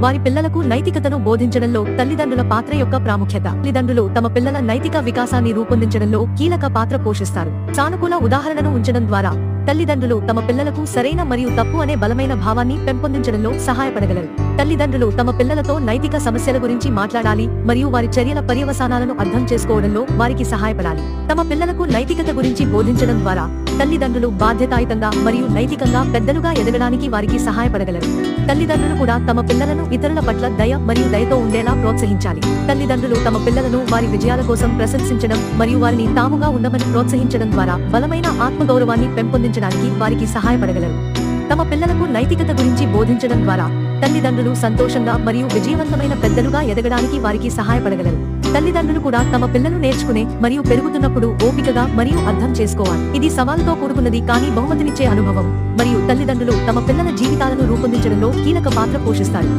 వారి పిల్లలకు నైతికతను బోధించడంలో తల్లిదండ్రుల పాత్ర యొక్క ప్రాముఖ్యత. తల్లిదండ్రులు తమ పిల్లల నైతిక వికాసాన్ని రూపొందించడంలో కీలక పాత్ర పోషిస్తారు. సానుకూల ఉదాహరణను ఉంచడం ద్వారా తల్లిదండ్రులు తమ పిల్లలకు సరైన మరియు తప్పు అనే బలమైన భావాన్ని పెంపొందించడంలో సహాయపడగలరు. తల్లిదండ్రులు తమ పిల్లలతో నైతిక సమస్యల గురించి మాట్లాడాలి మరియు వారి చర్యల పర్యవసానాలను అర్థం చేసుకోవడంలో వారికి సహాయపడాలి. తమ పిల్లలకు నైతికత గురించి బోధించడం ద్వారా తల్లిదండ్రులు బాధ్యతాయుతంగా మరియు నైతికంగా పెద్దలుగా ఎదగడానికి వారికి సహాయపడగలరు. తల్లిదండ్రులు కూడా తమ పిల్లలను ఇతరుల పట్ల దయ మరియు దయతో ఉండేలా ప్రోత్సహించాలి. తల్లిదండ్రులు తమ పిల్లలను వారి విజయాల కోసం ప్రశంసించడం మరియు వారిని తాముగా ఉండమని ప్రోత్సహించడం ద్వారా బలమైన ఆత్మగౌరవాన్ని పెంపొందించడానికి వారికి సహాయపడగలరు. తమ పిల్లలకు నైతికత గురించి బోధించడం ద్వారా తల్లిదండ్రులు సంతోషంగా మరియు విజయవంతమైన పెద్దలుగా ఎదగడానికి వారికి సహాయపడగలరు. తల్లిదండ్రులు కూడా తమ పిల్లలు నేర్చుకునే మరియు పెరుగుతున్నప్పుడు ఓపికగా మరియు అర్థం చేసుకోవాలి. ఇది సవాలుతో కూడుకున్నది కానీ బహుమతినిచ్చే అనుభవం, మరియు తల్లిదండ్రులు తమ పిల్లల జీవితాలను రూపొందించడంలో కీలక పాత్ర పోషిస్తారు.